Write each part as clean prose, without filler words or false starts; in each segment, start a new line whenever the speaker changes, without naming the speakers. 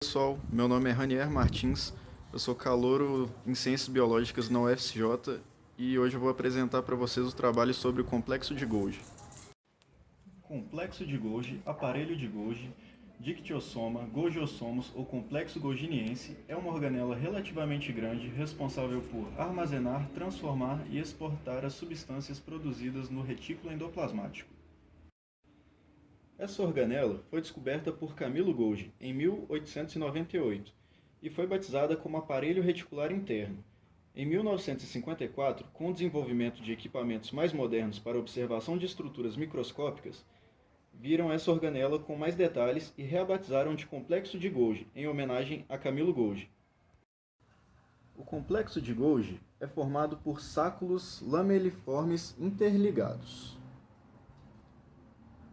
pessoal, meu nome é Ranier Martins, eu sou calouro em Ciências Biológicas na UFCJ e hoje eu vou apresentar para vocês o trabalho sobre o complexo de Golgi. Complexo de Golgi, aparelho de Golgi, dictiossoma, golgiossomos ou complexo golginiense é uma organela relativamente grande responsável por armazenar, transformar e exportar as substâncias produzidas no retículo endoplasmático. Essa organela foi descoberta por Camilo Golgi em 1898 e foi batizada como aparelho reticular interno. Em 1954, com o desenvolvimento de equipamentos mais modernos para observação de estruturas microscópicas, viram essa organela com mais detalhes e reabatizaram de complexo de Golgi, em homenagem a Camilo Golgi. O complexo de Golgi é formado por sáculos lameliformes interligados.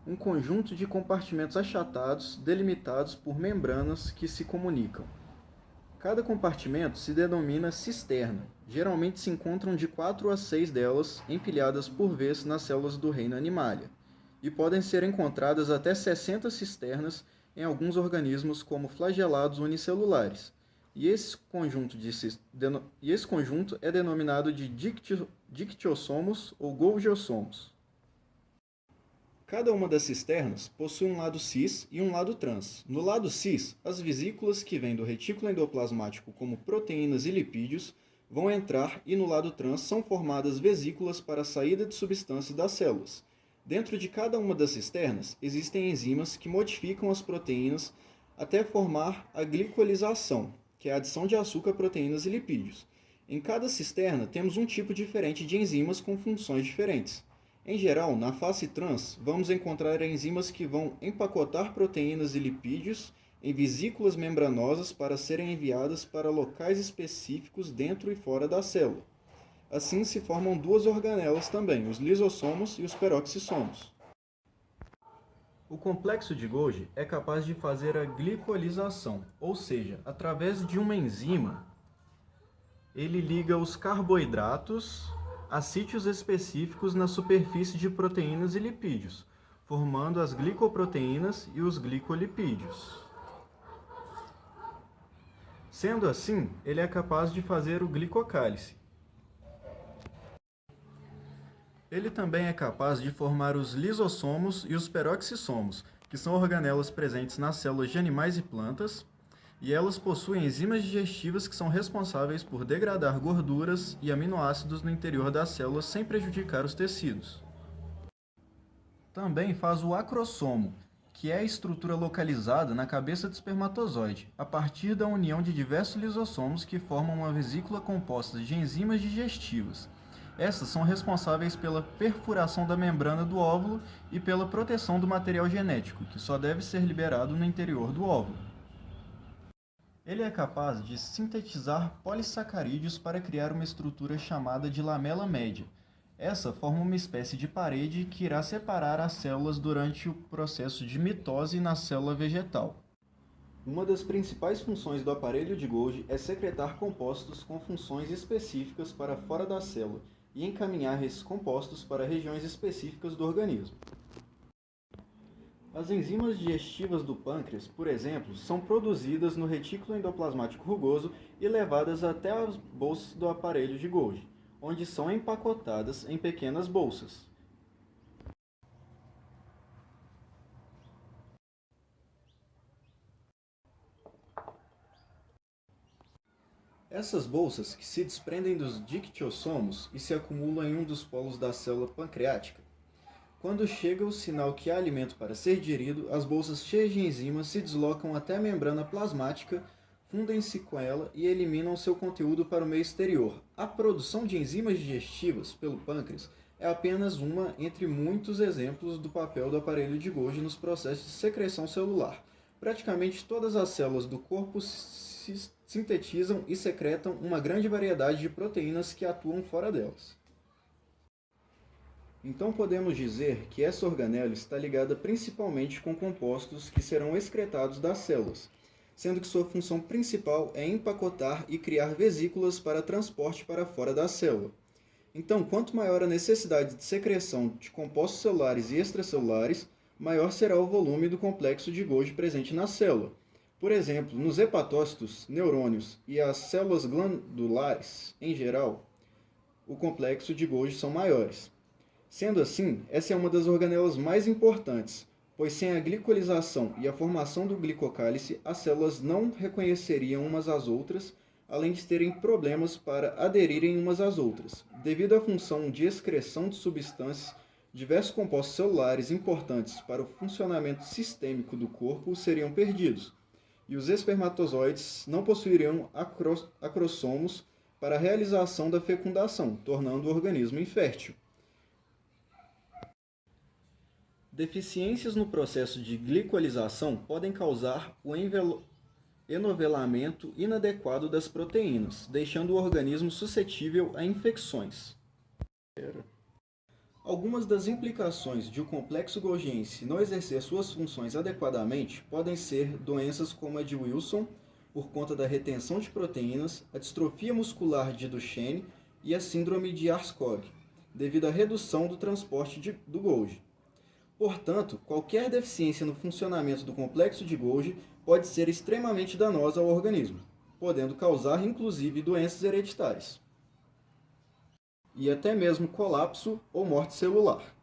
Um conjunto de compartimentos achatados delimitados por membranas que se comunicam. Cada compartimento se denomina cisterna. Geralmente se encontram de 4 a 6 delas empilhadas por vez nas células do reino Animalia, e podem ser encontradas até 60 cisternas em alguns organismos como flagelados unicelulares, e esse conjunto é denominado de dictiossomos ou golgiossomos. Cada uma das cisternas possui um lado cis e um lado trans. No lado cis, as vesículas que vêm do retículo endoplasmático como proteínas e lipídios vão entrar e no lado trans são formadas vesículas para a saída de substâncias das células. Dentro de cada uma das cisternas existem enzimas que modificam as proteínas até formar a glicolização, que é a adição de açúcar, proteínas e lipídios. Em cada cisterna temos um tipo diferente de enzimas com funções diferentes. Em geral, na face trans, vamos encontrar enzimas que vão empacotar proteínas e lipídios em vesículas membranosas para serem enviadas para locais específicos dentro e fora da célula. Assim se formam duas organelas também, os lisossomos e os peroxissomos. O complexo de Golgi é capaz de fazer a glicolização, ou seja, através de uma enzima, ele liga os carboidratos a sítios específicos na superfície de proteínas e lipídios, formando as glicoproteínas e os glicolipídios. Sendo assim, ele é capaz de fazer o glicocálice. Ele também é capaz de formar os lisossomos e os peroxissomos, que são organelas presentes nas células de animais e plantas, e elas possuem enzimas digestivas que são responsáveis por degradar gorduras e aminoácidos no interior das células sem prejudicar os tecidos. Também faz o acrossomo, que é a estrutura localizada na cabeça do espermatozoide, a partir da união de diversos lisossomos que formam uma vesícula composta de enzimas digestivas. Essas são responsáveis pela perfuração da membrana do óvulo e pela proteção do material genético, que só deve ser liberado no interior do óvulo. Ele é capaz de sintetizar polissacarídeos para criar uma estrutura chamada de lamela média. Essa forma uma espécie de parede que irá separar as células durante o processo de mitose na célula vegetal. Uma das principais funções do aparelho de Golgi é secretar compostos com funções específicas para fora da célula e encaminhar esses compostos para regiões específicas do organismo. As enzimas digestivas do pâncreas, por exemplo, são produzidas no retículo endoplasmático rugoso e levadas até as bolsas do aparelho de Golgi, onde são empacotadas em pequenas bolsas. Essas bolsas, que se desprendem dos dictiossomos e se acumulam em um dos polos da célula pancreática, quando chega o sinal que há alimento para ser digerido, as bolsas cheias de enzimas se deslocam até a membrana plasmática, fundem-se com ela e eliminam seu conteúdo para o meio exterior. A produção de enzimas digestivas pelo pâncreas é apenas uma entre muitos exemplos do papel do aparelho de Golgi nos processos de secreção celular. Praticamente todas as células do corpo sintetizam e secretam uma grande variedade de proteínas que atuam fora delas. Então podemos dizer que essa organela está ligada principalmente com compostos que serão excretados das células, sendo que sua função principal é empacotar e criar vesículas para transporte para fora da célula. Então, quanto maior a necessidade de secreção de compostos celulares e extracelulares, maior será o volume do complexo de Golgi presente na célula. Por exemplo, nos hepatócitos, neurônios e as células glandulares, em geral, o complexo de Golgi são maiores. Sendo assim, essa é uma das organelas mais importantes, pois sem a glicolização e a formação do glicocálice, as células não reconheceriam umas às outras, além de terem problemas para aderirem umas às outras. Devido à função de excreção de substâncias, diversos compostos celulares importantes para o funcionamento sistêmico do corpo seriam perdidos, e os espermatozoides não possuiriam acrossomos para a realização da fecundação, tornando o organismo infértil. Deficiências no processo de glicolização podem causar o enovelamento inadequado das proteínas, deixando o organismo suscetível a infecções. Algumas das implicações de o complexo golgiense não exercer suas funções adequadamente podem ser doenças como a de Wilson, por conta da retenção de proteínas, a distrofia muscular de Duchenne e a síndrome de Aarskog, devido à redução do transporte do Golgi. Portanto, qualquer deficiência no funcionamento do complexo de Golgi pode ser extremamente danosa ao organismo, podendo causar inclusive doenças hereditárias e até mesmo colapso ou morte celular.